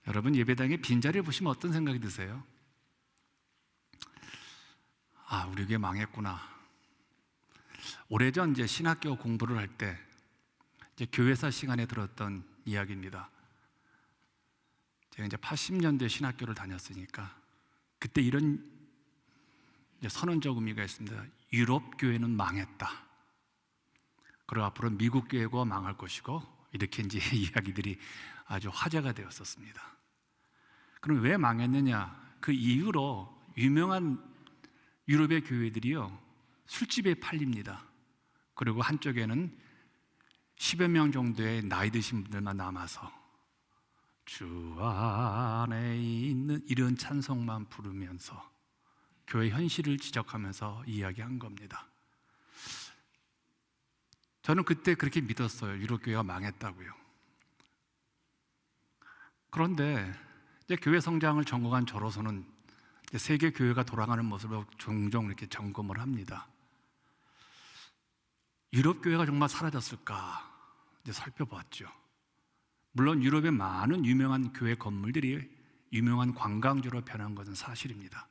여러분, 예배당에 빈자리 보시면 어떤 생각이 드세요? 아, 우리 교회 망했구나. 오래전 이제 신학교 공부를 할 때 이제 교회사 시간에 들었던 이야기입니다. 제가 이제 80년대 신학교를 다녔으니까 그때 이런 이제 선언적 의미가 있습니다. 유럽 교회는 망했다. 그리고 앞으로 미국 교회가 망할 것이고, 이렇게 이제 이야기들이 아주 화제가 되었었습니다. 그럼 왜 망했느냐? 그 이후로 유명한 유럽의 교회들이요, 술집에 팔립니다. 그리고 한쪽에는 10여 명 정도의 나이 드신 분들만 남아서 주 안에 있는 이런 찬송만 부르면서 교회 현실을 지적하면서 이야기한 겁니다. 저는 그때 그렇게 믿었어요. 유럽교회가 망했다고요. 그런데 이제 교회 성장을 전공한 저로서는 세계 교회가 돌아가는 모습을 종종 이렇게 점검을 합니다. 유럽 교회가 정말 사라졌을까 이제 살펴봤죠. 물론 유럽의 많은 유명한 교회 건물들이 유명한 관광지로 변한 것은 사실입니다.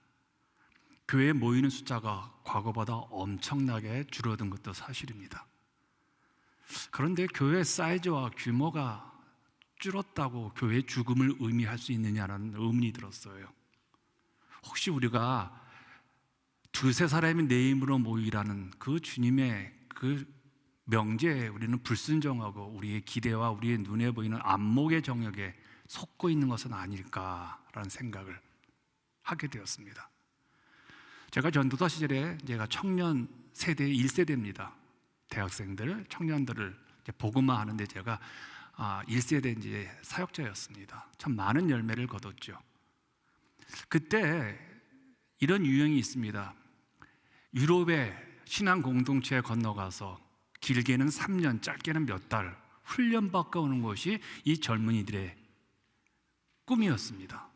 교회에 모이는 숫자가 과거보다 엄청나게 줄어든 것도 사실입니다. 그런데 교회 사이즈와 규모가 줄었다고 교회의 죽음을 의미할 수 있느냐는 의문이 들었어요. 혹시 우리가 두세 사람이 내 힘으로 모이라는 그 주님의 그 명제에 우리는 불순종하고 우리의 기대와 우리의 눈에 보이는 안목의 정역에 속고 있는 것은 아닐까라는 생각을 하게 되었습니다. 제가 전도사 시절에 제가 청년 세대의 1세대입니다. 대학생들, 청년들을 복음화 하는데 제가 1세대 이제 사역자였습니다. 참 많은 열매를 거뒀죠. 그때 이런 유형이 있습니다. 유럽의 신앙 공동체에 건너가서 길게는 3년, 짧게는 몇 달 훈련받고 오는 것이 이 젊은이들의 꿈이었습니다.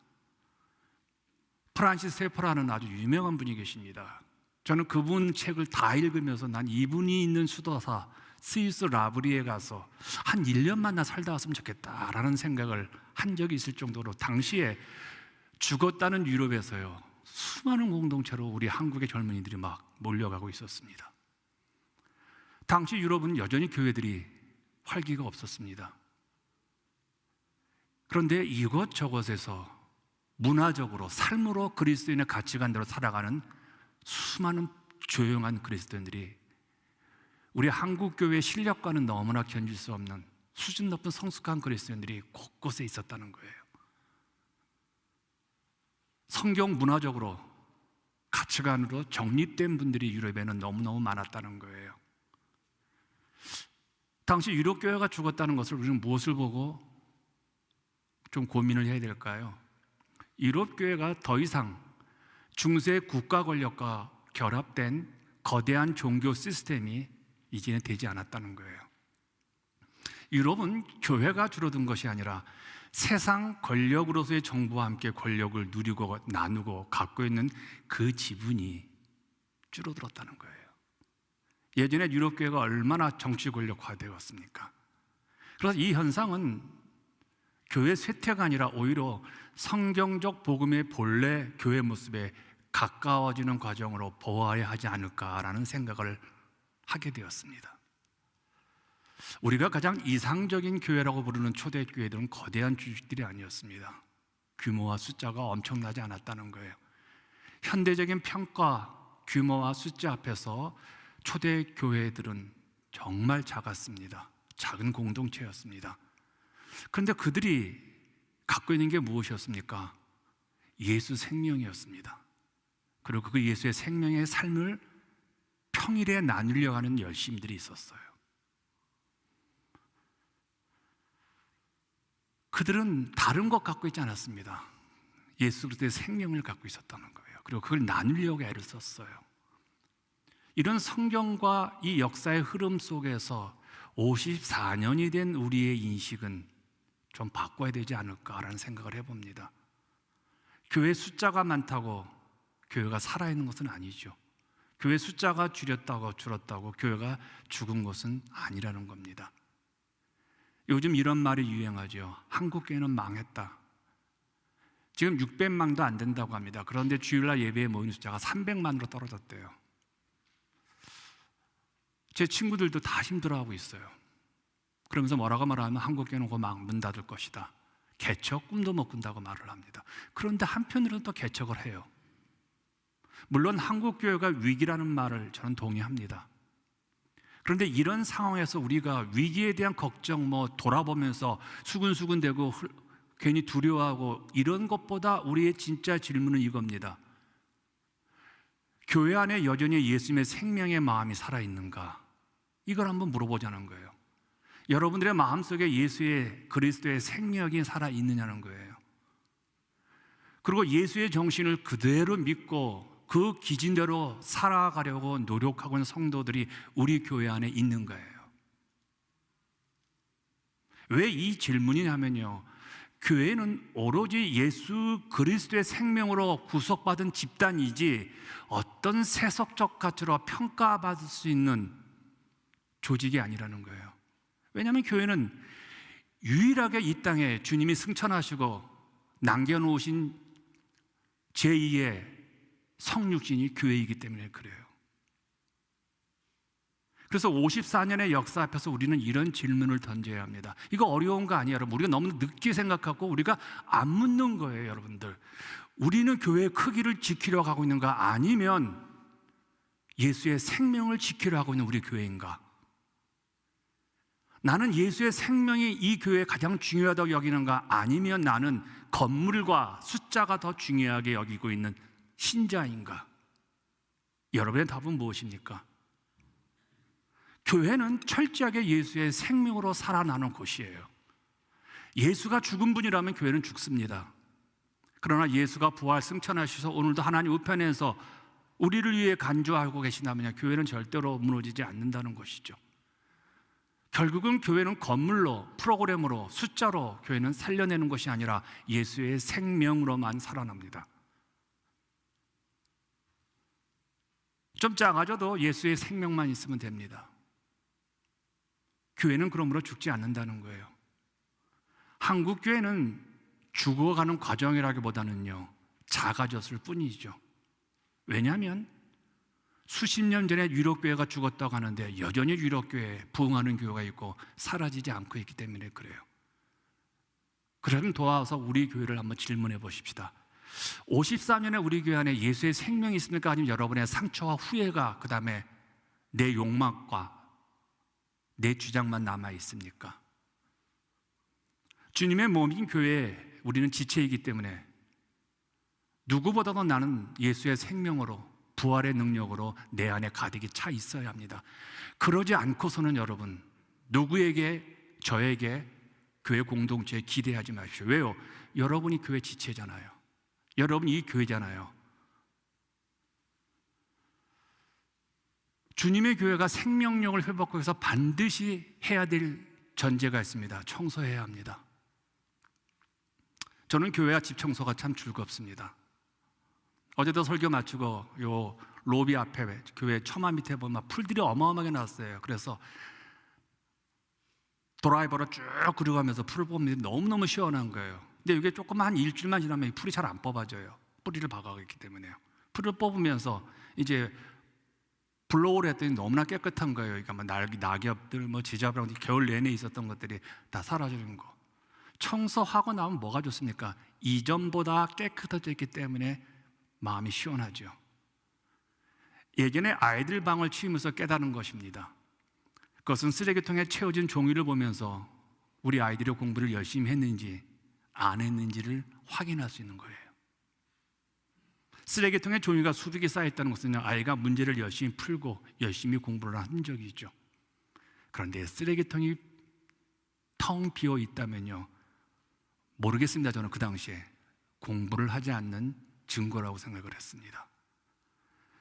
프란시스 세퍼라는 아주 유명한 분이 계십니다. 저는 그분 책을 다 읽으면서 난 이분이 있는 수도사 스위스 라브리에 가서 한 1년만 나 살다 왔으면 좋겠다라는 생각을 한 적이 있을 정도로, 당시에 죽었다는 유럽에서요, 수많은 공동체로 우리 한국의 젊은이들이 막 몰려가고 있었습니다. 당시 유럽은 여전히 교회들이 활기가 없었습니다. 그런데 이것저것에서 문화적으로, 삶으로 그리스도인의 가치관대로 살아가는 수많은 조용한 그리스도인들이 우리 한국 교회의 실력과는 너무나 견줄 수 없는 수준 높은 성숙한 그리스도인들이 곳곳에 있었다는 거예요. 성경 문화적으로, 가치관으로 정립된 분들이 유럽에는 너무너무 많았다는 거예요. 당시 유럽 교회가 죽었다는 것을 우리는 무엇을 보고 좀 고민을 해야 될까요? 유럽 교회가 더 이상 중세 국가 권력과 결합된 거대한 종교 시스템이 이제는 되지 않았다는 거예요. 유럽은 교회가 줄어든 것이 아니라 세상 권력으로서의 정부와 함께 권력을 누리고 나누고 갖고 있는 그 지분이 줄어들었다는 거예요. 예전에 유럽 교회가 얼마나 정치 권력화되었습니까? 그래서 이 현상은 교회 쇠퇴가 아니라 오히려 성경적 복음의 본래 교회 모습에 가까워지는 과정으로 보아야 하지 않을까라는 생각을 하게 되었습니다. 우리가 가장 이상적인 교회라고 부르는 초대교회들은 거대한 조직들이 아니었습니다. 규모와 숫자가 엄청나지 않았다는 거예요. 현대적인 평가, 규모와 숫자 앞에서 초대교회들은 정말 작았습니다. 작은 공동체였습니다. 그런데 그들이 갖고 있는 게 무엇이었습니까? 예수 생명이었습니다. 그리고 그 예수의 생명의 삶을 평일에 나누려고 하는 열심들이 있었어요. 그들은 다른 것 갖고 있지 않았습니다. 예수 그리스도의 생명을 갖고 있었다는 거예요. 그리고 그걸 나누려고 애를 썼어요. 이런 성경과 이 역사의 흐름 속에서 54년이 된 우리의 인식은 좀 바꿔야 되지 않을까라는 생각을 해봅니다. 교회 숫자가 많다고 교회가 살아있는 것은 아니죠. 교회 숫자가 줄었다고 교회가 죽은 것은 아니라는 겁니다. 요즘 이런 말이 유행하죠. 한국 교회는 망했다. 지금 600만도 안 된다고 합니다. 그런데 주일날 예배에 모이는 숫자가 300만으로 떨어졌대요. 제 친구들도 다 힘들어하고 있어요. 그러면서 뭐라고 말하면 한국교회는 곧 막 문 닫을 것이다. 개척 꿈도 못 꾼다고 말을 합니다. 그런데 한편으로는 또 개척을 해요. 물론 한국교회가 위기라는 말을 저는 동의합니다. 그런데 이런 상황에서 우리가 위기에 대한 걱정 돌아보면서 수근수근대고 괜히 두려워하고 이런 것보다 우리의 진짜 질문은 이겁니다. 교회 안에 여전히 예수님의 생명의 마음이 살아있는가? 이걸 한번 물어보자는 거예요. 여러분들의 마음속에 예수의 그리스도의 생명이 살아있느냐는 거예요. 그리고 예수의 정신을 그대로 믿고 그 기준대로 살아가려고 노력하고 있는 성도들이 우리 교회 안에 있는 거예요. 왜 이 질문이냐면요, 교회는 오로지 예수 그리스도의 생명으로 구속받은 집단이지 어떤 세속적 가치로 평가받을 수 있는 조직이 아니라는 거예요. 왜냐하면 교회는 유일하게 이 땅에 주님이 승천하시고 남겨놓으신 제2의 성육신이 교회이기 때문에 그래요. 그래서 54년의 역사 앞에서 우리는 이런 질문을 던져야 합니다. 이거 어려운 거 아니에요, 여러분. 우리가 너무 늦게 생각하고 우리가 안 묻는 거예요, 여러분들. 우리는 교회의 크기를 지키려고 하고 있는가, 아니면 예수의 생명을 지키려 하고 있는 우리 교회인가? 나는 예수의 생명이 이 교회에 가장 중요하다고 여기는가, 아니면 나는 건물과 숫자가 더 중요하게 여기고 있는 신자인가? 여러분의 답은 무엇입니까? 교회는 철저하게 예수의 생명으로 살아나는 곳이에요. 예수가 죽은 분이라면 교회는 죽습니다. 그러나 예수가 부활 승천하셔서 오늘도 하나님 우편에서 우리를 위해 간주하고 계신다면 교회는 절대로 무너지지 않는다는 것이죠. 결국은 교회는 건물로, 프로그램으로, 숫자로 교회는 살려내는 것이 아니라 예수의 생명으로만 살아납니다. 좀 작아져도 예수의 생명만 있으면 됩니다. 교회는 그러므로 죽지 않는다는 거예요. 한국 교회는 죽어가는 과정이라기보다는요, 작아졌을 뿐이죠. 왜냐하면 수십 년 전에 유럽교회가 죽었다고 하는데 여전히 유럽교회에 부흥하는 교회가 있고 사라지지 않고 있기 때문에 그래요. 그럼 도와서 우리 교회를 한번 질문해 보십시다. 54년에 우리 교회 안에 예수의 생명이 있습니까? 아니면 여러분의 상처와 후회가, 그 다음에 내 욕망과 내 주장만 남아 있습니까? 주님의 몸인 교회에 우리는 지체이기 때문에 누구보다도 나는 예수의 생명으로, 부활의 능력으로 내 안에 가득히 차 있어야 합니다. 그러지 않고서는 여러분, 누구에게, 저에게, 교회 공동체에 기대하지 마십시오. 왜요? 여러분이 교회 지체잖아요. 여러분이 이 교회잖아요. 주님의 교회가 생명력을 회복하기 위해서 반드시 해야 될 전제가 있습니다. 청소해야 합니다. 저는 교회와 집 청소가 참 즐겁습니다. 어제도 설교 마치고 요 로비 앞에 교회 처마 밑에 보면 풀들이 어마어마하게 났어요. 그래서 드라이버로 쭉 그려가면서 풀을 뽑는데 너무너무 시원한 거예요. 근데 이게 조금 한 일주일만 지나면 이 풀이 잘 안 뽑아져요. 뿌리를 박아가고 있기 때문에요. 풀을 뽑으면서 이제 블로우를 했더니 너무나 깨끗한 거예요. 그러니까 뭐 낙엽들, 지저분한 겨울 내내 있었던 것들이 다 사라지는 거. 청소하고 나면 뭐가 좋습니까? 이전보다 깨끗해졌기 때문에 마음이 시원하죠. 예전에 아이들 방을 치우면서 깨달은 것입니다. 그것은 쓰레기통에 채워진 종이를 보면서 우리 아이들이 공부를 열심히 했는지 안 했는지를 확인할 수 있는 거예요. 쓰레기통에 종이가 수북이 쌓여있다는 것은 아이가 문제를 열심히 풀고 열심히 공부를 한 적이죠. 그런데 쓰레기통이 텅 비어 있다면요, 모르겠습니다. 저는 그 당시에 공부를 하지 않는 증거라고 생각을 했습니다.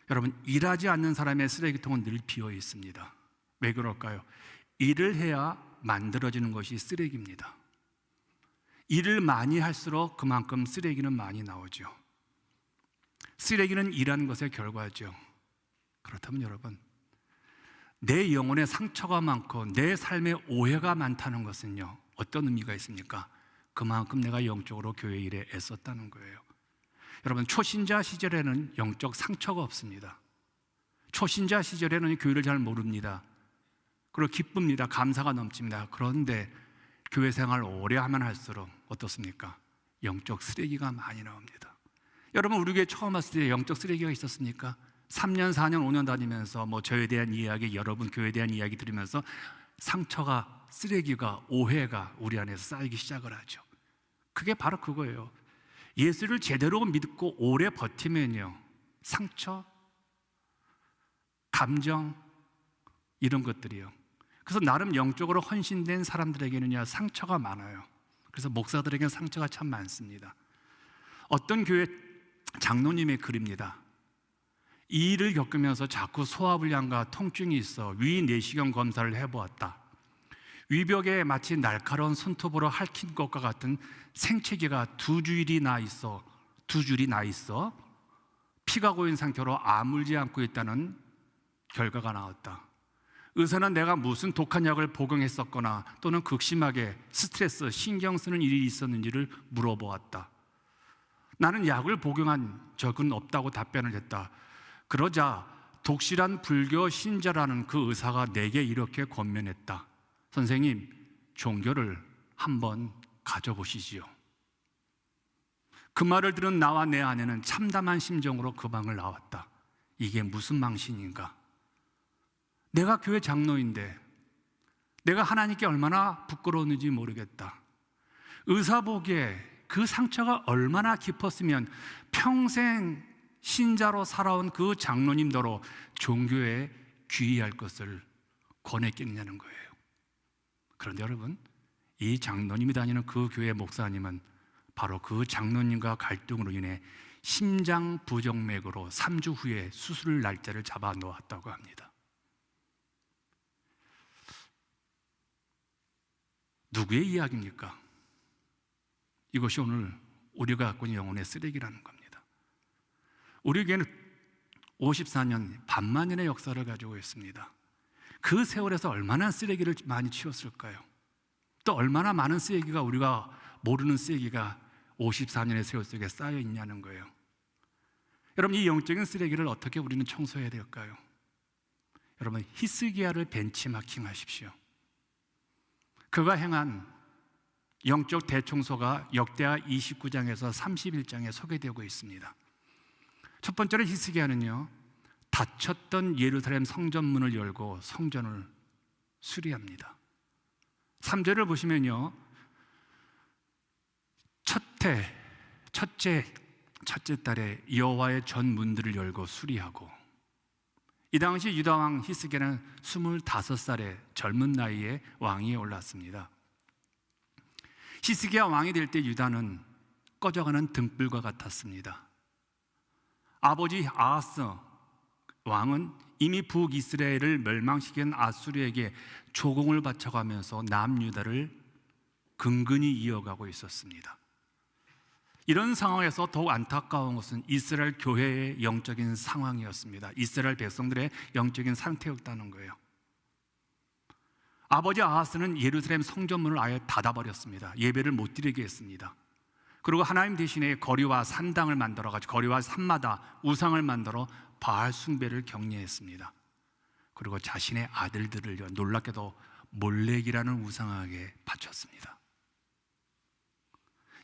여러분, 일하지 않는 사람의 쓰레기통은 늘 비어 있습니다. 왜 그럴까요? 일을 해야 만들어지는 것이 쓰레기입니다. 일을 많이 할수록 그만큼 쓰레기는 많이 나오죠. 쓰레기는 일하는 것의 결과죠. 그렇다면 여러분, 내 영혼에 상처가 많고 내 삶에 오해가 많다는 것은요, 어떤 의미가 있습니까? 그만큼 내가 영적으로 교회 일에 애썼다는 거예요. 여러분, 초신자 시절에는 영적 상처가 없습니다. 초신자 시절에는 교회를 잘 모릅니다. 그리고 기쁩니다. 감사가 넘칩니다. 그런데 교회 생활 오래 하면 할수록 어떻습니까? 영적 쓰레기가 많이 나옵니다. 여러분, 우리 교회 처음 왔을 때 영적 쓰레기가 있었습니까? 3년, 4년, 5년 다니면서 저에 대한 이야기, 여러분 교회에 대한 이야기 들으면서 상처가, 쓰레기가, 오해가 우리 안에서 쌓이기 시작을 하죠. 그게 바로 그거예요. 예수를 제대로 믿고 오래 버티면요, 상처, 감정, 이런 것들이요. 그래서 나름 영적으로 헌신된 사람들에게는요, 상처가 많아요. 그래서 목사들에게는 상처가 참 많습니다. 어떤 교회 장로님의 글입니다. 이 일을 겪으면서 자꾸 소화불량과 통증이 있어 위 내시경 검사를 해보았다. 위벽에 마치 날카로운 손톱으로 핥힌 것과 같은 생채기가 두 줄이 나 있어 피가 고인 상태로 아물지 않고 있다는 결과가 나왔다. 의사는 내가 무슨 독한 약을 복용했었거나 또는 극심하게 스트레스, 신경 쓰는 일이 있었는지를 물어보았다. 나는 약을 복용한 적은 없다고 답변을 했다. 그러자 독실한 불교 신자라는 그 의사가 내게 이렇게 권면했다. 선생님, 종교를 한번 가져보시지요. 그 말을 들은 나와 내 아내는 참담한 심정으로 그 방을 나왔다. 이게 무슨 망신인가? 내가 교회 장로인데 내가 하나님께 얼마나 부끄러웠는지 모르겠다. 의사 보기에 그 상처가 얼마나 깊었으면 평생 신자로 살아온 그 장로님더러 종교에 귀의할 것을 권했겠냐는 거예요. 그런데 여러분, 이 장로님이 다니는 그 교회 목사님은 바로 그 장로님과 갈등으로 인해 심장 부정맥으로 3주 후에 수술 날짜를 잡아 놓았다고 합니다. 누구의 이야기입니까? 이것이 오늘 우리가 갖고 있는 영혼의 쓰레기라는 겁니다. 우리 교회는 54년 반만년의 역사를 가지고 있습니다. 그 세월에서 얼마나 쓰레기를 많이 치웠을까요? 또 얼마나 많은 쓰레기가, 우리가 모르는 쓰레기가 54년의 세월 속에 쌓여 있냐는 거예요. 여러분, 이 영적인 쓰레기를 어떻게 우리는 청소해야 될까요? 여러분, 히스기야를 벤치마킹 하십시오. 그가 행한 영적 대청소가 역대하 29장에서 31장에 소개되고 있습니다. 첫 번째로 히스기야는요, 닫혔던 예루살렘 성전문을 열고 성전을 수리합니다. 3절을 보시면요, 첫째 달에 여호와의 전 문들을 열고 수리하고, 이 당시 유다 왕 히스기야는 25살의 젊은 나이에 왕위에 올랐습니다. 히스기야 왕이 될 때 유다는 꺼져가는 등불과 같았습니다. 아버지 아하스 왕은 이미 북이스라엘을 멸망시킨 아수르에게 조공을 바쳐가면서 남유다를 근근히 이어가고 있었습니다. 이런 상황에서 더욱 안타까운 것은 이스라엘 교회의 영적인 상황이었습니다. 이스라엘 백성들의 영적인 상태였다는 거예요. 아버지 아하스는 예루살렘 성전문을 아예 닫아버렸습니다. 예배를 못 드리게 했습니다. 그리고 하나님 대신에 거리와 산당을 만들어가지고 거리와 산마다 우상을 만들어 바알 숭배를 격려했습니다. 그리고 자신의 아들들을 놀랍게도 몰렉이라는 우상에게 바쳤습니다.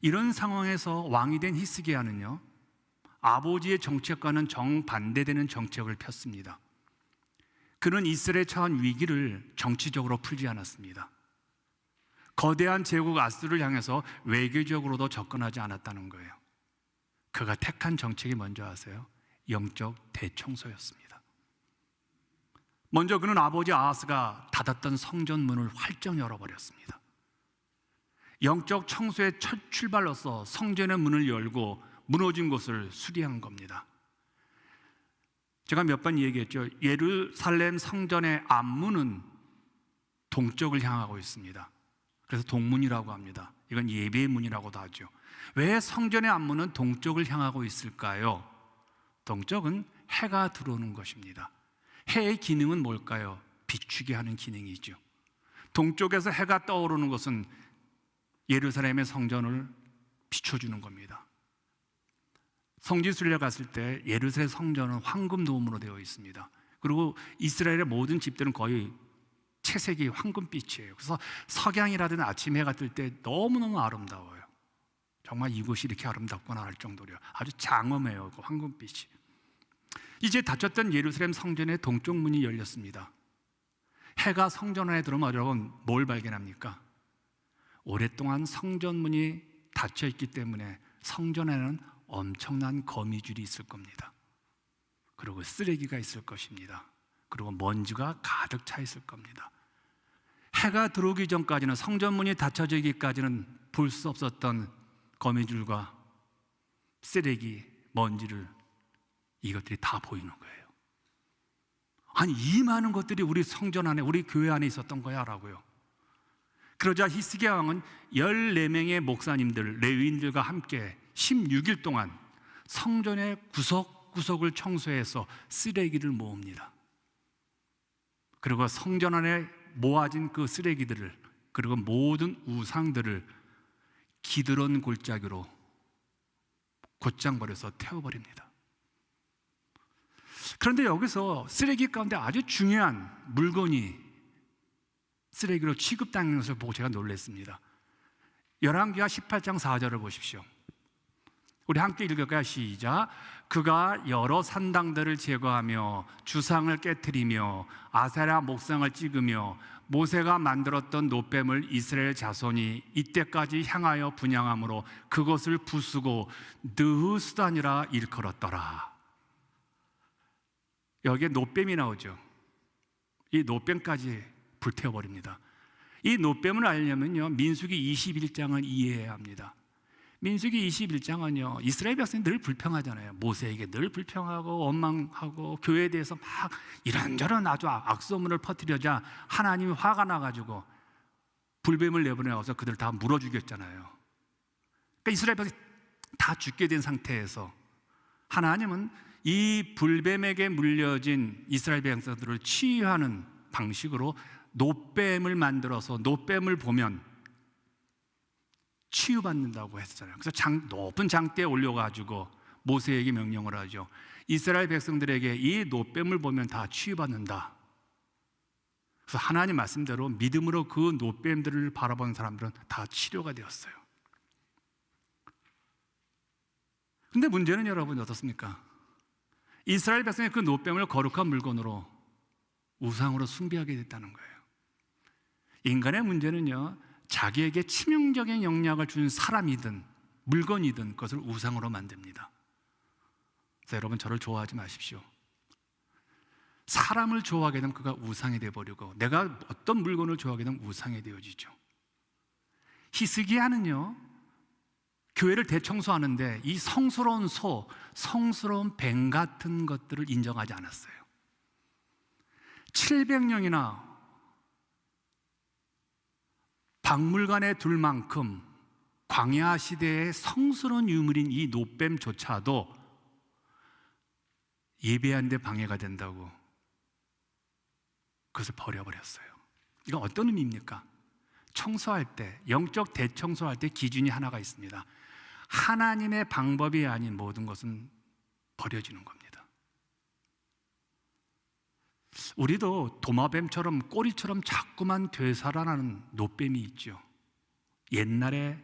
이런 상황에서 왕이 된 히스기야는요, 아버지의 정책과는 정반대되는 정책을 폈습니다. 그는 이스라엘에 처한 위기를 정치적으로 풀지 않았습니다. 거대한 제국 아수르를 향해서 외교적으로도 접근하지 않았다는 거예요. 그가 택한 정책이 뭔지 아세요? 영적 대청소였습니다. 먼저 그는 아버지 아하스가 닫았던 성전 문을 활짝 열어버렸습니다. 영적 청소의 첫 출발로서 성전의 문을 열고 무너진 곳을 수리한 겁니다. 제가 몇 번 얘기했죠. 예루살렘 성전의 앞문은 동쪽을 향하고 있습니다. 그래서 동문이라고 합니다. 이건 예배의 문이라고도 하죠. 왜 성전의 앞문은 동쪽을 향하고 있을까요? 동쪽은 해가 들어오는 것입니다. 해의 기능은 뭘까요? 비추게 하는 기능이죠. 동쪽에서 해가 떠오르는 것은 예루살렘의 성전을 비춰주는 겁니다. 성지순례 갔을 때 예루살렘 성전은 황금 도움으로 되어 있습니다. 그리고 이스라엘의 모든 집들은 거의 채색이 황금빛이에요. 그래서 석양이라든 아침 해가 뜰 때 너무너무 아름다워요. 정말 이곳이 이렇게 아름답구나 할 정도로 아주 장엄해요, 그 황금빛이. 이제 닫혔던 예루살렘 성전의 동쪽 문이 열렸습니다. 해가 성전 안에 들어오면 여러분 뭘 발견합니까? 오랫동안 성전 문이 닫혀 있기 때문에 성전에는 엄청난 거미줄이 있을 겁니다. 그리고 쓰레기가 있을 것입니다. 그리고 먼지가 가득 차 있을 겁니다. 해가 들어오기 전까지는, 성전 문이 닫혀지기까지는 볼 수 없었던 거미줄과 쓰레기, 먼지를, 이것들이 다 보이는 거예요. 아니, 이 많은 것들이 우리 성전 안에, 우리 교회 안에 있었던 거야 라고요. 그러자 히스기야 왕은 14명의 목사님들, 레위인들과 함께 16일 동안 성전의 구석구석을 청소해서 쓰레기를 모읍니다. 그리고 성전 안에 모아진 그 쓰레기들을, 그리고 모든 우상들을 기드론 골짜기로 곧장 버려서 태워버립니다. 그런데 여기서 쓰레기 가운데 아주 중요한 물건이 쓰레기로 취급당하는 것을 보고 제가 놀랐습니다. 열왕기하 18장 4절을 보십시오. 우리 함께 읽을까요? 시작. 그가 여러 산당들을 제거하며 주상을 깨트리며 아세라 목상을 찍으며 모세가 만들었던 놋뱀을 이스라엘 자손이 이때까지 향하여 분향함으로 그것을 부수고 느흐수단이라 일컬었더라. 여기에 놋뱀이 나오죠. 이 놋뱀까지 불태워버립니다. 이 놋뱀을 알려면요, 민수기 21장을 이해해야 합니다. 민수기 21장은요, 이스라엘 백성이 늘 불평하잖아요. 모세에게 늘 불평하고 원망하고 교회에 대해서 막 이런저런 아주 악소문을 퍼뜨려자 하나님이 화가 나가지고 불뱀을 내보내서 그들 다 물어 죽였잖아요. 그러니까 이스라엘 백성이 다 죽게 된 상태에서 하나님은 이 불뱀에게 물려진 이스라엘 백성들을 치유하는 방식으로 놋뱀을 만들어서, 놋뱀을 보면 치유받는다고 했잖아요. 그래서 높은 장대에 올려가지고 모세에게 명령을 하죠. 이스라엘 백성들에게 이 놋뱀을 보면 다 치유받는다. 그래서 하나님 말씀대로 믿음으로 그 놋뱀들을 바라본 사람들은 다 치료가 되었어요. 근데 문제는 여러분 어떻습니까? 이스라엘 백성이 그 놋뱀을 거룩한 물건으로, 우상으로 숭배하게 됐다는 거예요. 인간의 문제는요, 자기에게 치명적인 영향을 준 사람이든 물건이든 그것을 우상으로 만듭니다. 그래서 여러분, 저를 좋아하지 마십시오. 사람을 좋아하게 되면 그가 우상이 되어버리고, 내가 어떤 물건을 좋아하게 되면 우상이 되어지죠. 히스기야는요, 교회를 대청소하는데 이 성스러운 소, 성스러운 뱀 같은 것들을 인정하지 않았어요. 700년이나 박물관에 둘 만큼 광야 시대의 성스러운 유물인 이 놋뱀조차도 예배하는 데 방해가 된다고 그것을 버려버렸어요. 이건 어떤 의미입니까? 청소할 때, 영적 대청소할 때 기준이 하나가 있습니다. 하나님의 방법이 아닌 모든 것은 버려지는 겁니다. 우리도 도마뱀처럼 꼬리처럼 자꾸만 되살아나는 놋뱀이 있죠. 옛날의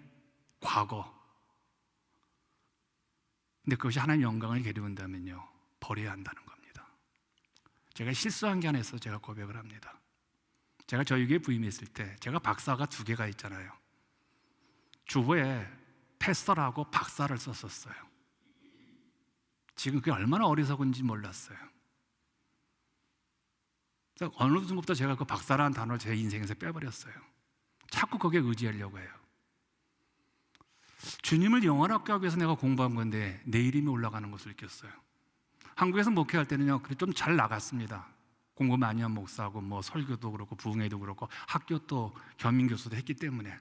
과거. 근데 그것이 하나님의 영광을 게으른다면요, 버려야 한다는 겁니다. 제가 실수한 게 하나 있어서 제가 고백을 합니다. 제가 저희 교회 부임했을 때 제가 박사가 2개가 있잖아요. 주보에 패스터라고 박사를 썼었어요. 지금 그게 얼마나 어리석은지 몰랐어요. 그래서 어느 순간부터 제가 그 박사라는 단어를 제 인생에서 빼버렸어요. 자꾸 거기에 의지하려고 해요. 주님을 영원하게 하기 위해서 내가 공부한 건데 내 이름이 올라가는 것을 느꼈어요. 한국에서 목회할 때는요, 좀 잘 나갔습니다. 공부 많이 한 목사고, 뭐 설교도 그렇고 부흥회도 그렇고 학교 또 겸임교수도 했기 때문에.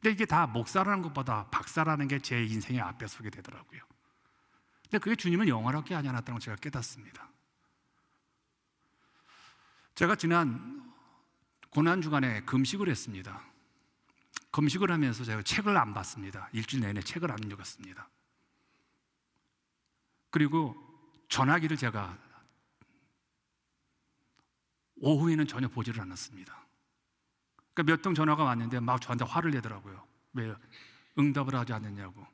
근데 이게 다 목사라는 것보다 박사라는 게 제 인생의 앞에 서게 되더라고요. 근데 그게 주님을 영원하게 하지 않았다는 걸 제가 깨닫습니다. 제가 지난 고난주간에 금식을 했습니다. 금식을 하면서 제가 책을 안 봤습니다. 일주일 내내 책을 안 읽었습니다. 그리고 전화기를 제가 오후에는 전혀 보지를 않았습니다. 그러니까 몇 통 전화가 왔는데 막 저한테 화를 내더라고요. 왜 응답을 하지 않느냐고.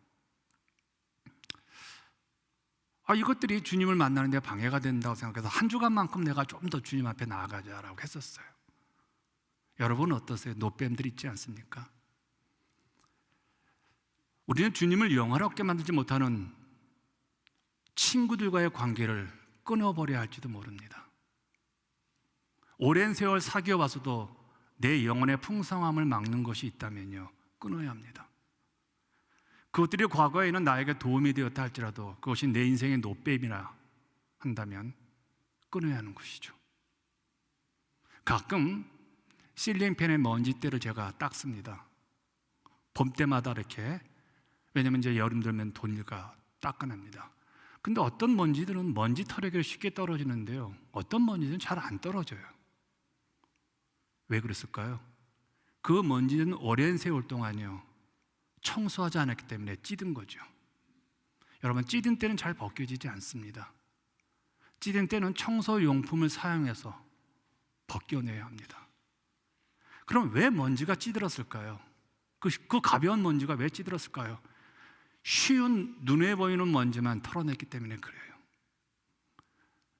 이것들이 주님을 만나는 데 방해가 된다고 생각해서 한 주간만큼 내가 좀 더 주님 앞에 나아가자라고 했었어요. 여러분은 어떠세요? 노뱀들 있지 않습니까? 우리는 주님을 영화롭게 만들지 못하는 친구들과의 관계를 끊어버려야 할지도 모릅니다. 오랜 세월 사귀어 와서도 내 영혼의 풍성함을 막는 것이 있다면요, 끊어야 합니다. 그것들이 과거에는 나에게 도움이 되었다 할지라도 그것이 내 인생의 노뱀이라 한다면 끊어야 하는 것이죠. 가끔 실링팬의 먼지때를 제가 닦습니다. 봄 때마다 이렇게, 왜냐면 이제 여름 들면 돈일가 닦아냅니다. 근데 어떤 먼지들은 먼지 털에게 쉽게 떨어지는데요, 어떤 먼지들은 잘 안 떨어져요. 왜 그랬을까요? 그 먼지는 오랜 세월 동안요 청소하지 않았기 때문에 찌든 거죠. 여러분, 찌든 때는 잘 벗겨지지 않습니다. 찌든 때는 청소용품을 사용해서 벗겨내야 합니다. 그럼 왜 먼지가 찌들었을까요? 그 가벼운 먼지가 왜 찌들었을까요? 쉬운 눈에 보이는 먼지만 털어냈기 때문에 그래요.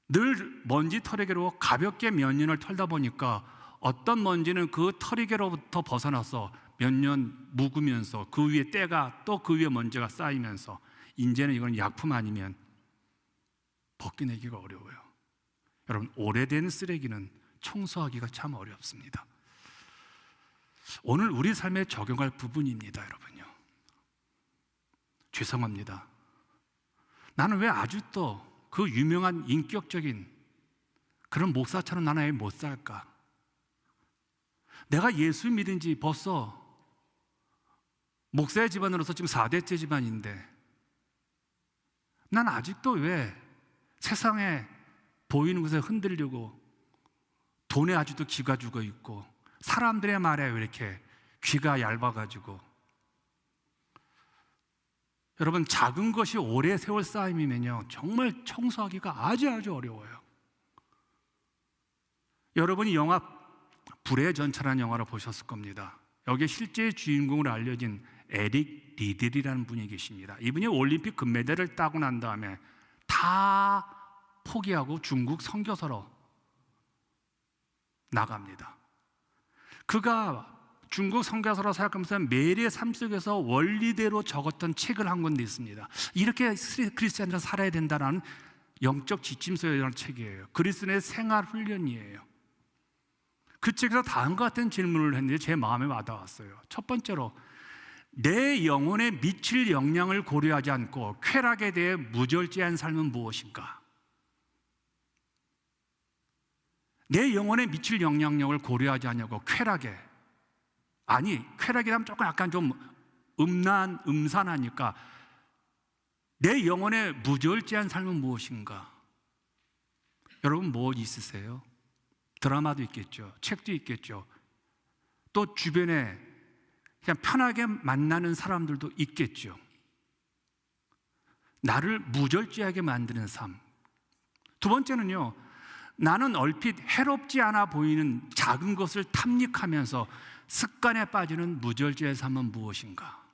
늘 먼지 털이개로 가볍게 몇 년을 털다 보니까 어떤 먼지는 그 털이개로부터 벗어나서 몇 년 묵으면서 그 위에 때가 또 그 위에 먼지가 쌓이면서 이제는 이건 약품 아니면 벗겨내기가 어려워요. 여러분, 오래된 쓰레기는 청소하기가 참 어렵습니다. 오늘 우리 삶에 적용할 부분입니다, 여러분요. 죄송합니다. 나는 왜 아직도 그 유명한 인격적인 그런 목사처럼 나는 왜 못 살까? 내가 예수 믿은 지 벌써 목사의 집안으로서 지금 4대째 집안인데 난 아직도 왜 세상에 보이는 것에 흔들리고 돈에 아직도 기가 죽어 있고 사람들의 말에 왜 이렇게 귀가 얇아가지고. 여러분, 작은 것이 오래 세월 쌓임이면요 정말 청소하기가 아주 어려워요. 여러분이 영화 불의 전차라는 영화를 보셨을 겁니다. 여기에 실제 주인공으로 알려진 에릭 리들이라는 분이 계십니다. 이분이 올림픽 금메달을 따고 난 다음에 다 포기하고 중국 선교사로 나갑니다. 그가 중국 선교사로 사역하면서 매일의 삶 속에서 원리대로 적었던 책을 한 권도 있습니다. 이렇게 그리스도인으로 살아야 된다는 영적 지침서라는 책이에요. 그리스도인의 생활 훈련이에요. 그 책에서 다음과 같은 질문을 했는데 제 마음에 와닿았어요. 첫 번째로, 내 영혼에 미칠 영향을 고려하지 않고 쾌락에 대해 무절제한 삶은 무엇인가? 내 영혼에 미칠 영향력을 고려하지 않냐고 쾌락에. 아니, 쾌락이라면 조금 약간 좀 음산하니까 내 영혼에 무절제한 삶은 무엇인가? 여러분, 뭐 있으세요? 드라마도 있겠죠. 책도 있겠죠. 또 주변에 그냥 편하게 만나는 사람들도 있겠죠. 나를 무절제하게 만드는 삶. 두 번째는요, 나는 얼핏 해롭지 않아 보이는 작은 것을 탐닉하면서 습관에 빠지는 무절제의 삶은 무엇인가?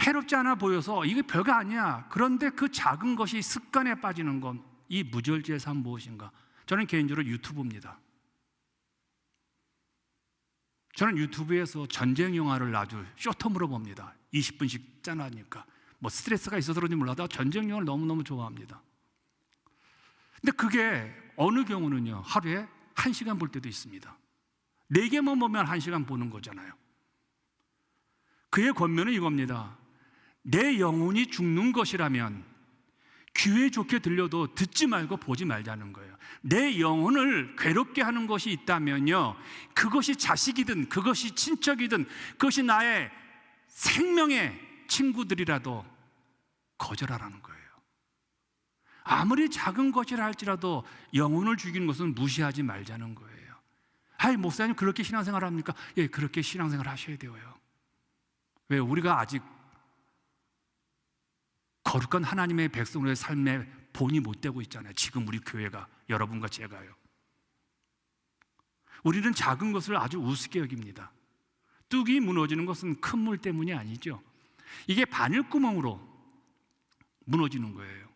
해롭지 않아 보여서 이게 별거 아니야. 그런데 그 작은 것이 습관에 빠지는 건 이 무절제의 삶 무엇인가? 저는 개인적으로 유튜브입니다. 저는 유튜브에서 전쟁 영화를 아주 쇼텀으로 봅니다. 20분씩 짜나니까. 뭐 스트레스가 있어서 그런지 몰라도 전쟁 영화를 너무너무 좋아합니다. 근데 그게 어느 경우는요, 하루에 1시간 볼 때도 있습니다. 4개만 보면 1시간 보는 거잖아요. 그의 권면은 이겁니다. 내 영혼이 죽는 것이라면 귀에 좋게 들려도 듣지 말고 보지 말자는 거예요. 내 영혼을 괴롭게 하는 것이 있다면요, 그것이 자식이든 그것이 친척이든 그것이 나의 생명의 친구들이라도 거절하라는 거예요. 아무리 작은 것이라 할지라도 영혼을 죽이는 것은 무시하지 말자는 거예요. 아이, 목사님 그렇게 신앙생활 합니까? 예, 그렇게 신앙생활 하셔야 돼요. 왜? 우리가 아직 거룩한 하나님의 백성으로의 삶에 본이 못 되고 있잖아요. 지금 우리 교회가, 여러분과 제가요. 우리는 작은 것을 아주 우습게 여깁니다. 뚝이 무너지는 것은 큰 물 때문이 아니죠. 이게 바늘구멍으로 무너지는 거예요.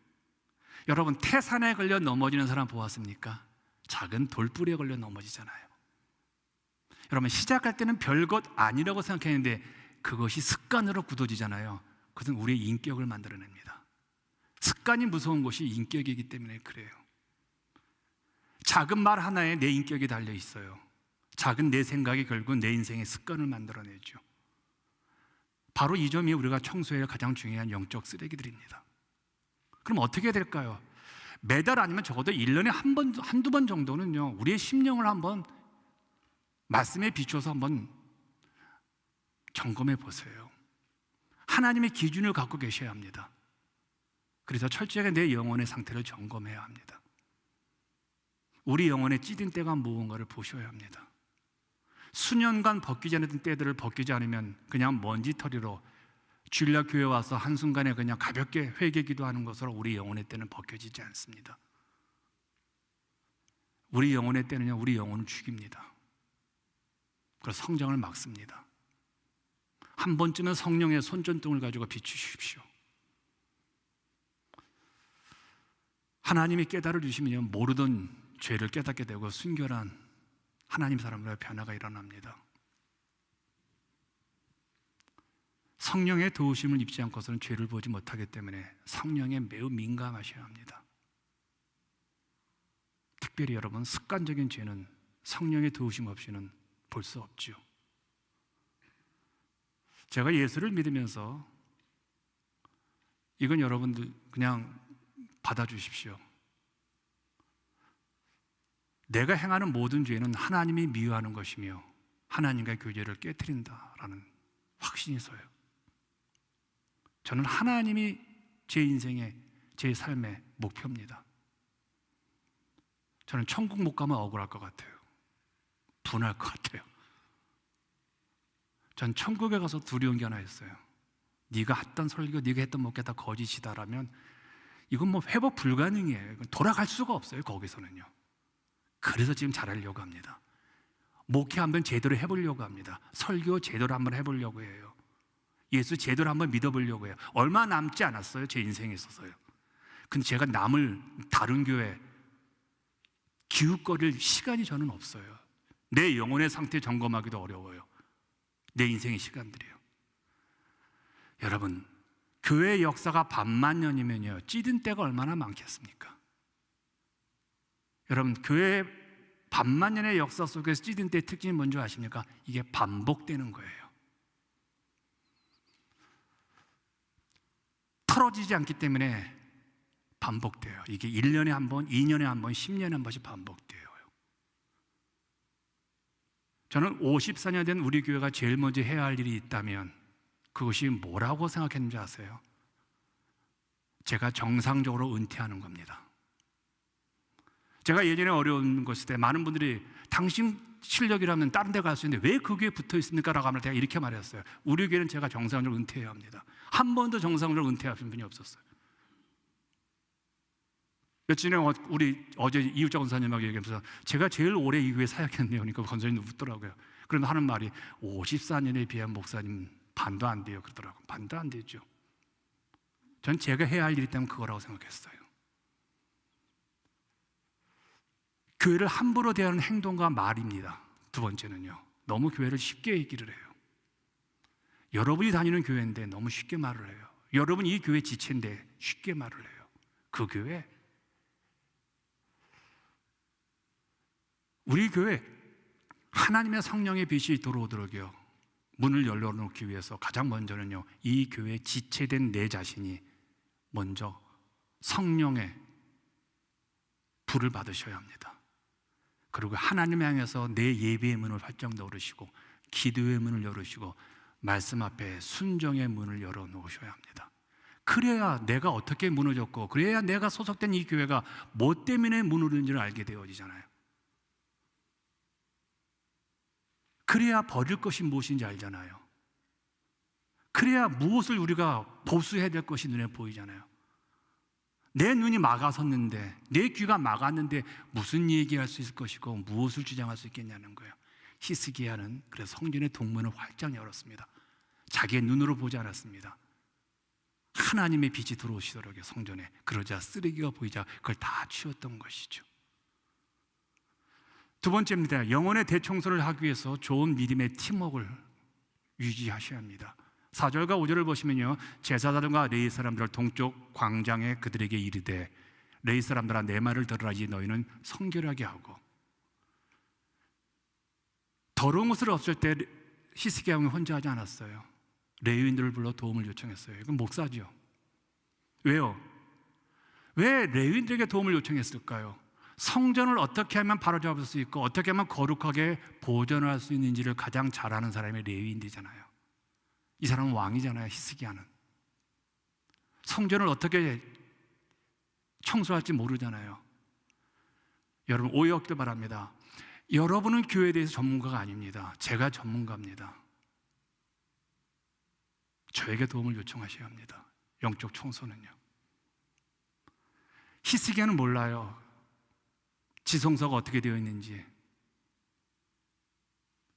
여러분, 태산에 걸려 넘어지는 사람 보았습니까? 작은 돌뿌리에 걸려 넘어지잖아요. 여러분, 시작할 때는 별것 아니라고 생각했는데 그것이 습관으로 굳어지잖아요. 그것은 우리의 인격을 만들어냅니다. 습관이 무서운 것이 인격이기 때문에 그래요. 작은 말 하나에 내 인격이 달려 있어요. 작은 내 생각이 결국 내 인생의 습관을 만들어내죠. 바로 이 점이 우리가 청소해야 가장 중요한 영적 쓰레기들입니다. 그럼 어떻게 될까요? 매달 아니면 적어도 1년에 한두 번 정도는요, 우리의 심령을 한번 말씀에 비춰서 한번 점검해 보세요. 하나님의 기준을 갖고 계셔야 합니다. 그래서 철저하게 내 영혼의 상태를 점검해야 합니다. 우리 영혼에 찌든 때가 무언가를 보셔야 합니다. 수년간 벗기지 않았던 때들을 벗기지 않으면 그냥 먼지털이로 주일날 교회 와서 한순간에 그냥 가볍게 회개 기도하는 것으로 우리 영혼의 때는 벗겨지지 않습니다. 우리 영혼의 때는요, 우리 영혼을 죽입니다. 그래서 성장을 막습니다. 한 번쯤은 성령의 손전등을 가지고 비추십시오. 하나님이 깨달아 주시면요, 모르던 죄를 깨닫게 되고 순결한 하나님 사람으로의 변화가 일어납니다. 성령의 도우심을 입지 않고서는 죄를 보지 못하기 때문에 성령에 매우 민감하셔야 합니다. 특별히 여러분, 습관적인 죄는 성령의 도우심 없이는 볼 수 없죠. 제가 예수를 믿으면서 이건 여러분들 그냥 받아주십시오. 내가 행하는 모든 죄는 하나님이 미워하는 것이며 하나님과 교제를 깨트린다라는 확신이 있어요. 저는 하나님이 제 인생의, 제 삶의 목표입니다. 저는 천국 못 가면 억울할 것 같아요. 분할 것 같아요. 전 천국에 가서 두려운 게 하나 있어요. 네가 했던 설교, 네가 했던 목회 다 거짓이다라면 이건 뭐 회복 불가능이에요. 돌아갈 수가 없어요, 거기서는요. 그래서 지금 잘하려고 합니다. 목회 한번 제대로 해보려고 합니다. 설교 제대로 한번 해보려고 해요. 예수 제대로 한번 믿어보려고 해요. 얼마 남지 않았어요, 제 인생에 있어서요. 근데 제가 남을 다른 교회 기웃거릴 시간이 저는 없어요. 내 영혼의 상태 점검하기도 어려워요. 내 인생의 시간들이요. 여러분, 교회의 역사가 반만 년이면요, 찌든 때가 얼마나 많겠습니까? 여러분, 교회 반만 년의 역사 속에서 찌든 때의 특징이 뭔지 아십니까? 이게 반복되는 거예요. 털어지지 않기 때문에 반복돼요. 이게 1년에 한 번, 2년에 한 번, 10년에 한 번씩 반복돼요. 저는 54년 된 우리 교회가 제일 먼저 해야 할 일이 있다면 그것이 뭐라고 생각했는지 아세요? 제가 정상적으로 은퇴하는 겁니다. 제가 예전에 어려운 것일 때 많은 분들이 당신 실력이라면 다른 데 갈 수 있는데 왜 그 교회에 붙어 있습니까? 라고 하면 제가 이렇게 말했어요. 우리 교회는 제가 정상적으로 은퇴해야 합니다. 한 번도 정상적으로 은퇴하신 분이 없었어요. 며칠 전에 우리 어제 이웃자 권사님하고 얘기하면서 제가 제일 오래 이 교회 사역했네요. 그러니까 권사님도 웃더라고요. 그런데 하는 말이 54년에 비한 목사님 반도 안 돼요. 그러더라고요. 반도 안 되죠. 전 제가 해야 할 일이 있다면 그거라고 생각했어요. 교회를 함부로 대하는 행동과 말입니다. 두 번째는요, 너무 교회를 쉽게 얘기를 해요. 여러분이 다니는 교회인데 너무 쉽게 말을 해요. 여러분이 이 교회 지체인데 쉽게 말을 해요. 그 교회, 우리 교회 하나님의 성령의 빛이 들어오도록요 문을 열어놓기 위해서 가장 먼저는요, 이 교회 지체된 내 자신이 먼저 성령의 불을 받으셔야 합니다. 그리고 하나님 향해서 내 예배의 문을 활짝 열으시고 기도의 문을 열으시고 말씀 앞에 순종의 문을 열어놓으셔야 합니다. 그래야 내가 어떻게 무너졌고 그래야 내가 소속된 이 교회가 뭐 때문에 무너진지를 알게 되어지잖아요. 그래야 버릴 것이 무엇인지 알잖아요. 그래야 무엇을 우리가 보수해야 될 것이 눈에 보이잖아요. 내 눈이 막아섰는데, 내 귀가 막았는데 무슨 얘기할 수 있을 것이고 무엇을 주장할 수 있겠냐는 거예요. 히스기야는 그래서 성전의 동문을 활짝 열었습니다. 자기의 눈으로 보지 않았습니다. 하나님의 빛이 들어오시도록 성전에. 그러자 쓰레기가 보이자 그걸 다 치웠던 것이죠. 두 번째입니다. 영혼의 대청소를 하기 위해서 좋은 믿음의 팀워크를 유지하셔야 합니다. 4절과 5절을 보시면요, 제사장과 레위 사람들을 동쪽 광장에 그들에게 이르되 레위 사람들아 내 말을 들으라. 이 너희는 성결하게 하고. 더러운 것을 없앨 때 히스기야 왕이 혼자 하지 않았어요. 레위인들을 불러 도움을 요청했어요. 이건 목사죠. 왜요? 왜 레위인들에게 도움을 요청했을까요? 성전을 어떻게 하면 바로잡을 수 있고 어떻게 하면 거룩하게 보존할 수 있는지를 가장 잘 아는 사람이 레위인들이잖아요. 이 사람은 왕이잖아요. 히스기야는 성전을 어떻게 청소할지 모르잖아요. 여러분, 오해 없길 바랍니다. 여러분은 교회에 대해서 전문가가 아닙니다. 제가 전문가입니다. 저에게 도움을 요청하셔야 합니다. 영적 청소는요. 히스기야는 몰라요. 지성소가 어떻게 되어 있는지.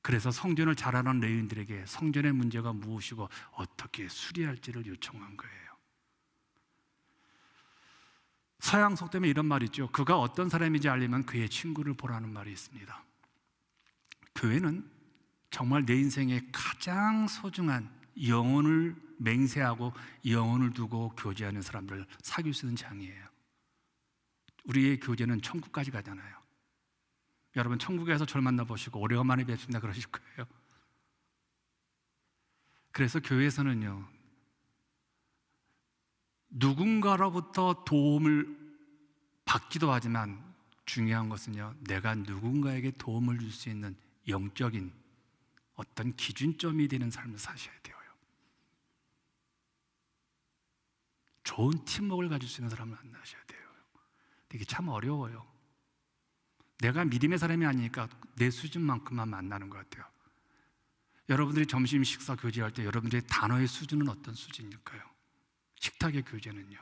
그래서 성전을 잘 아는 레위인들에게 성전의 문제가 무엇이고 어떻게 수리할지를 요청한 거예요. 서양 속담에 이런 말이 있죠. 그가 어떤 사람인지 알려면 그의 친구를 보라는 말이 있습니다. 교회는 정말 내 인생의 가장 소중한 영혼을 맹세하고 영혼을 두고 교제하는 사람들을 사귈 수 있는 장이에요. 우리의 교제는 천국까지 가잖아요. 여러분, 천국에서 저를 만나보시고 오래간만에 뵙습니다 그러실 거예요. 그래서 교회에서는요, 누군가로부터 도움을 받기도 하지만 중요한 것은요, 내가 누군가에게 도움을 줄 수 있는 영적인 어떤 기준점이 되는 삶을 사셔야 돼요. 좋은 팀워크를 가질 수 있는 사람을 만나셔야 돼요. 이게 참 어려워요. 내가 믿음의 사람이 아니니까 내 수준만큼만 만나는 것 같아요. 여러분들이 점심 식사 교제할 때 여러분들의 단어의 수준은 어떤 수준일까요? 식탁의 교제는요.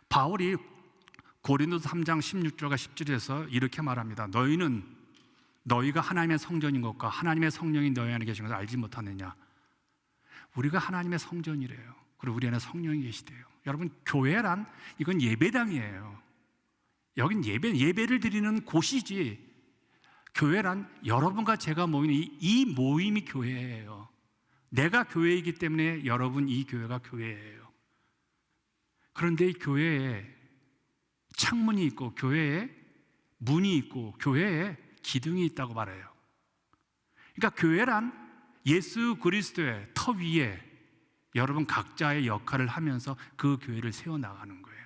바울이 고린도서 3장 16절과 17절에서 이렇게 말합니다. 너희가 하나님의 성전인 것과 하나님의 성령이 너희 안에 계신 것을 알지 못하느냐. 우리가 하나님의 성전이래요. 그리고 우리 안에 성령이 계시대요. 여러분, 교회란 이건 예배당이에요. 여긴 예배를 드리는 곳이지, 교회란 여러분과 제가 모이는 이 모임이 교회예요. 내가 교회이기 때문에 여러분, 이 교회가 교회예요. 그런데 이 교회에 창문이 있고 교회에 문이 있고 교회에 기둥이 있다고 말해요. 그러니까 교회란 예수 그리스도의 터 위에 여러분 각자의 역할을 하면서 그 교회를 세워나가는 거예요.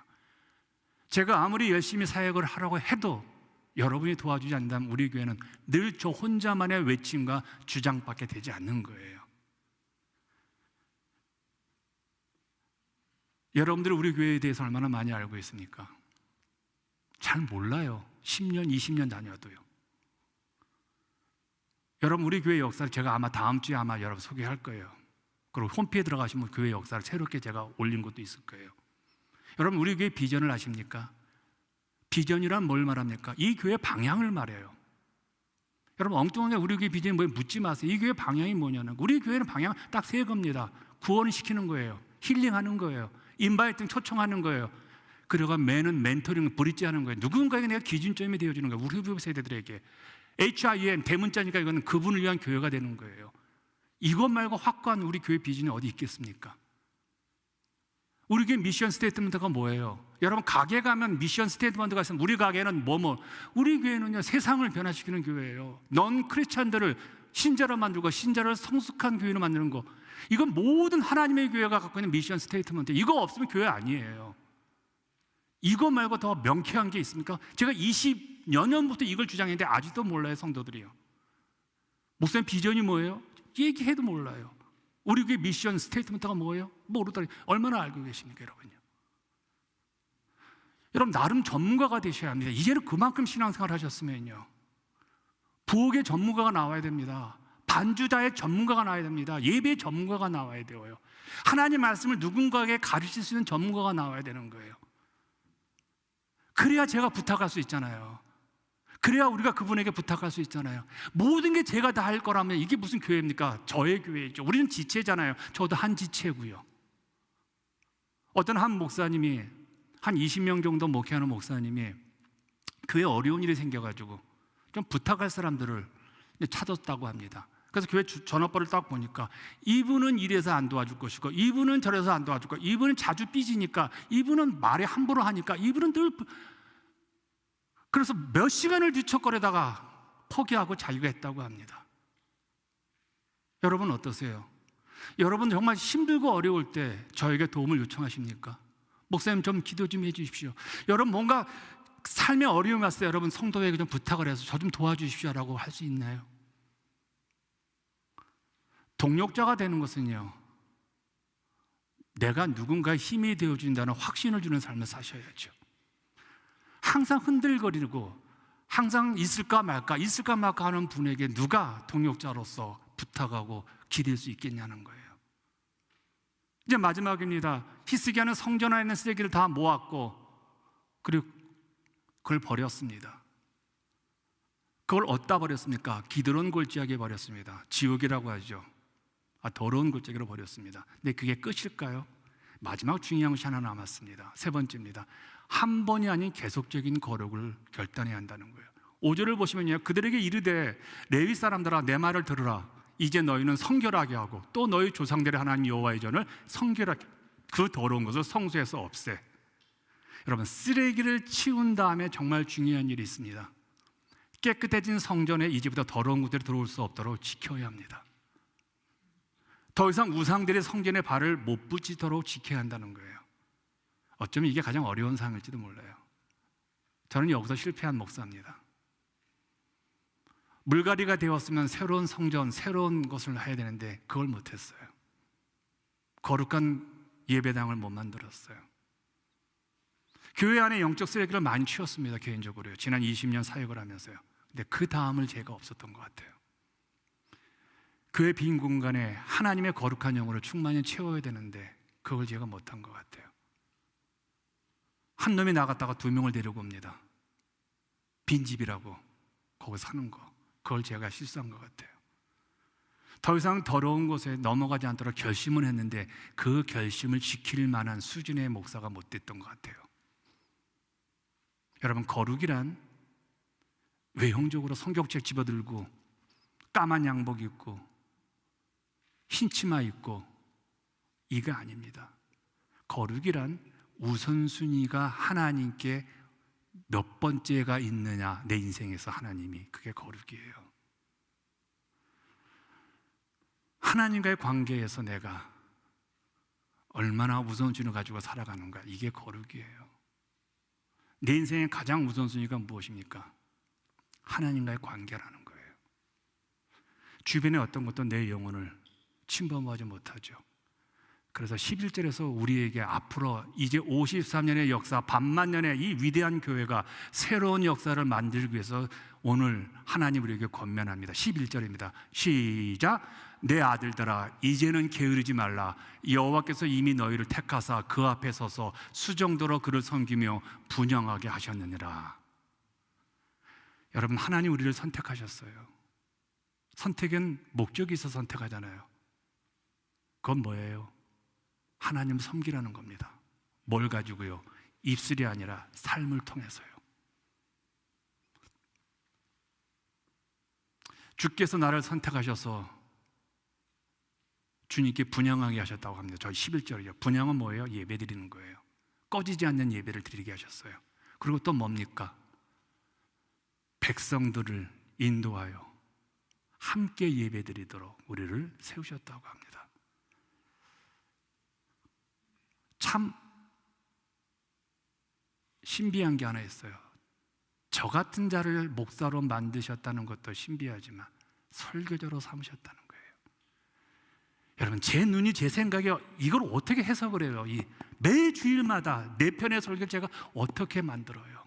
제가 아무리 열심히 사역을 하라고 해도 여러분이 도와주지 않는다면 우리 교회는 늘 저 혼자만의 외침과 주장밖에 되지 않는 거예요. 여러분들이 우리 교회에 대해서 얼마나 많이 알고 있습니까? 잘 몰라요. 10년, 20년 다녀도요. 여러분, 우리 교회 역사를 제가 아마 다음 주에 여러분 소개할 거예요. 그리고 홈페이지에 들어가시면 교회 역사를 새롭게 제가 올린 것도 있을 거예요. 여러분, 우리 교회 비전을 아십니까? 비전이란 뭘 말합니까? 이 교회 방향을 말해요. 여러분, 엉뚱하게 우리 교회 비전이 뭐예요? 묻지 마세요. 이 교회 방향이 뭐냐는, 우리 교회는 방향 딱 세 겁니다. 구원을 시키는 거예요. 힐링하는 거예요. 인바이팅 초청하는 거예요. 그리고 매는 멘토링, 브릿지 하는 거예요. 누군가에게 내가 기준점이 되어주는 거예요. 우리 후배 세대들에게. HIM 대문자니까 이거는 그분을 위한 교회가 되는 거예요. 이것 말고 확고한 우리 교회 비전이 어디 있겠습니까? 우리 교회 미션 스테이트먼트가 뭐예요? 여러분, 가게 가면 미션 스테이트먼트가 있으면 우리 가게는 우리 교회는요, 세상을 변화시키는 교회예요. 넌 크리스찬들을 신자로 만들고 신자를 성숙한 교회로 만드는 거, 이건 모든 하나님의 교회가 갖고 있는 미션 스테이트먼트. 이거 없으면 교회 아니에요. 이거 말고 더 명쾌한 게 있습니까? 제가 20여 년부터 이걸 주장했는데 아직도 몰라요, 성도들이요. 목사님 비전이 뭐예요? 얘기해도 몰라요. 우리 교회 미션 스테이트먼트가 뭐예요? 모르더니 얼마나 알고 계십니까, 여러분요? 여러분, 나름 전문가가 되셔야 합니다. 이제는 그만큼 신앙생활 하셨으면요, 부엌의 전문가가 나와야 됩니다. 반주자의 전문가가 나와야 됩니다. 예배의 전문가가 나와야 돼요. 하나님 말씀을 누군가에게 가르칠 수 있는 전문가가 나와야 되는 거예요. 그래야 제가 부탁할 수 있잖아요. 그래야 우리가 그분에게 부탁할 수 있잖아요. 모든 게 제가 다 할 거라면 이게 무슨 교회입니까? 저의 교회이죠. 우리는 지체잖아요. 저도 한 지체고요. 어떤 한 목사님이, 한 20명 정도 목회하는 목사님이 교회에 어려운 일이 생겨가지고 좀 부탁할 사람들을 찾았다고 합니다. 그래서 교회 전화번호를 딱 보니까 이분은 이래서 안 도와줄 것이고, 이분은 저래서 안 도와줄 거고, 이분은 자주 삐지니까, 이분은 말에 함부로 하니까, 이분은 늘. 그래서 몇 시간을 뒤척거리다가 포기하고 자유했다고 합니다. 여러분 어떠세요? 여러분 정말 힘들고 어려울 때 저에게 도움을 요청하십니까? 목사님 좀 기도 좀 해주십시오. 여러분 뭔가 삶에 어려움이 왔을 때 여러분 성도에게 좀 부탁을 해서 저 좀 도와주십시오라고 할 수 있나요? 동력자가 되는 것은요, 내가 누군가의 힘이 되어준다는 확신을 주는 삶을 사셔야죠. 항상 흔들거리고 항상 있을까 말까 하는 분에게 누가 동력자로서 부탁하고 기댈 수 있겠냐는 거예요. 이제 마지막입니다. 히스기야는 성전 안에 있는 쓰레기를 다 모았고 그리고 그걸 버렸습니다. 그걸 어디다 버렸습니까? 기드론 골짜기에 버렸습니다. 지옥이라고 하죠. 더러운 골짜기로 버렸습니다. 근데 그게 끝일까요? 마지막 중요한 것이 하나 남았습니다. 세 번째입니다. 한 번이 아닌 계속적인 거룩을 결단해야 한다는 거예요. 5절을 보시면요, 그들에게 이르되 레위 사람들아 내 말을 들으라. 이제 너희는 성결하게 하고 또 너희 조상들의 하나님 여호와의 전을 성결하게, 그 더러운 것을 성소에서 없애. 여러분, 쓰레기를 치운 다음에 정말 중요한 일이 있습니다. 깨끗해진 성전에 이제부터 더러운 것들이 들어올 수 없도록 지켜야 합니다. 더 이상 우상들의 성전에 발을 못 붙이도록 지켜야 한다는 거예요. 어쩌면 이게 가장 어려운 상황일지도 몰라요. 저는 여기서 실패한 목사입니다. 물갈이가 되었으면 새로운 성전, 새로운 것을 해야 되는데 그걸 못했어요. 거룩한 예배당을 못 만들었어요. 교회 안에 영적 쓰레기를 많이 치웠습니다. 개인적으로요. 지난 20년 사역을 하면서요. 근데 그 다음을 제가 없었던 것 같아요. 교회 빈 공간에 하나님의 거룩한 영으로 충만히 채워야 되는데 그걸 제가 못한 것 같아요. 한 놈이 나갔다가 두 명을 데리고 옵니다. 빈집이라고 거기 사는 거, 그걸 제가 실수한 것 같아요. 더 이상 더러운 곳에 넘어가지 않도록 결심을 했는데 그 결심을 지킬 만한 수준의 목사가 못 됐던 것 같아요. 여러분, 거룩이란 외형적으로 성경책 집어들고 까만 양복 입고 흰 치마 입고 이게 아닙니다. 거룩이란 우선순위가 하나님께 몇 번째가 있느냐, 내 인생에서 하나님이, 그게 거룩이에요. 하나님과의 관계에서 내가 얼마나 우선순위를 가지고 살아가는가, 이게 거룩이에요. 내 인생의 가장 우선순위가 무엇입니까? 하나님과의 관계라는 거예요. 주변의 어떤 것도 내 영혼을 침범하지 못하죠. 그래서 11절에서 우리에게 앞으로 이제 53년의 역사, 반만년의 이 위대한 교회가 새로운 역사를 만들기 위해서 오늘 하나님 우리에게 권면합니다. 11절입니다. 시작. 내 아들들아 이제는 게으르지 말라. 여호와께서 이미 너희를 택하사 그 앞에 서서 수정도로 그를 섬기며 분영하게 하셨느니라. 여러분, 하나님 우리를 선택하셨어요. 선택은 목적이 있어서 선택하잖아요. 그건 뭐예요? 하나님 섬기라는 겁니다. 뭘 가지고요? 입술이 아니라 삶을 통해서요. 주께서 나를 선택하셔서 주님께 분향하게 하셨다고 합니다. 저희 11절이요. 분향은 뭐예요? 예배 드리는 거예요. 꺼지지 않는 예배를 드리게 하셨어요. 그리고 또 뭡니까? 백성들을 인도하여 함께 예배 드리도록 우리를 세우셨다고 합니다. 참 신비한 게 하나 있어요. 저 같은 자를 목사로 만드셨다는 것도 신비하지만 설교자로 삼으셨다는 거예요. 여러분, 제 눈이, 제 생각에 이걸 어떻게 해석을 해요? 매 주일마다 내 편의 설교를 제가 어떻게 만들어요?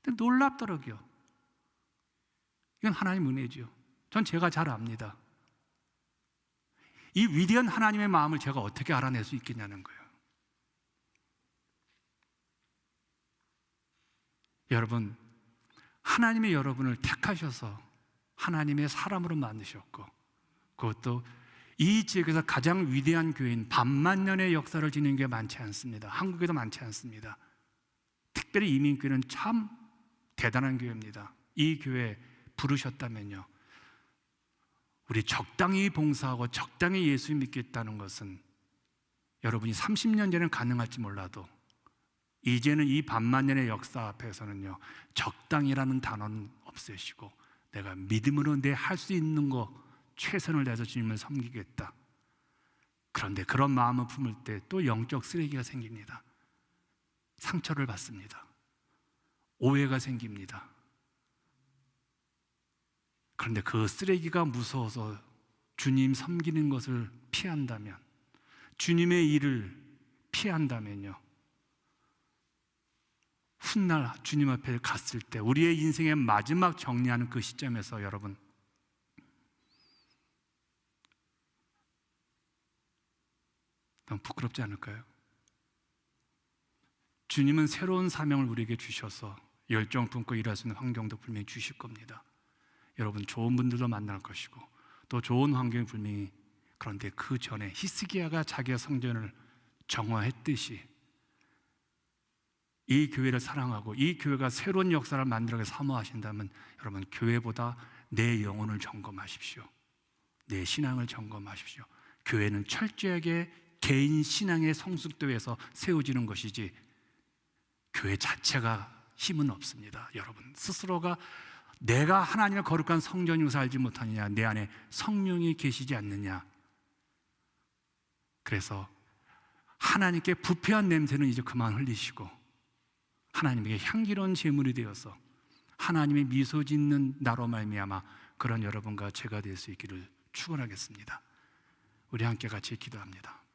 근데 놀랍더라고요. 이건 하나님 은혜죠. 전 제가 잘 압니다. 이 위대한 하나님의 마음을 제가 어떻게 알아낼 수 있겠냐는 거예요. 여러분, 하나님이 여러분을 택하셔서 하나님의 사람으로 만드셨고, 그것도 이 지역에서 가장 위대한 교회인 반만년의 역사를 지닌 게 많지 않습니다. 한국에도 많지 않습니다. 특별히 이민교회는 참 대단한 교회입니다. 이 교회 부르셨다면요, 우리 적당히 봉사하고 적당히 예수 믿겠다는 것은 여러분이 30년 전에는 가능할지 몰라도 이제는 이 반만년의 역사 앞에서는요, 적당이라는 단어는 없애시고 내가 믿음으로 내 할 수 있는 거 최선을 다해서 주님을 섬기겠다. 그런데 그런 마음을 품을 때 또 영적 쓰레기가 생깁니다. 상처를 받습니다. 오해가 생깁니다. 그런데 그 쓰레기가 무서워서 주님 섬기는 것을 피한다면, 주님의 일을 피한다면요, 훗날 주님 앞에 갔을 때 우리의 인생의 마지막 정리하는 그 시점에서 여러분, 너무 부끄럽지 않을까요? 주님은 새로운 사명을 우리에게 주셔서 열정 품고 일할 수 있는 환경도 분명히 주실 겁니다. 여러분, 좋은 분들도 만날 것이고 또 좋은 환경이 분명히, 그런데 그 전에 히스기야가 자기의 성전을 정화했듯이 이 교회를 사랑하고 이 교회가 새로운 역사를 만들어가게 사모하신다면 여러분, 교회보다 내 영혼을 점검하십시오. 내 신앙을 점검하십시오. 교회는 철저하게 개인 신앙의 성숙도에서 세워지는 것이지 교회 자체가 힘은 없습니다. 여러분, 스스로가 내가 하나님의 거룩한 성전으로 살지 못하느냐, 내 안에 성령이 계시지 않느냐. 그래서 하나님께 부패한 냄새는 이제 그만 흘리시고 하나님에게 향기로운 제물이 되어서 하나님의 미소 짓는 나로 말미암아 그런 여러분과 제가 될 수 있기를 축원하겠습니다. 우리 함께 같이 기도합니다.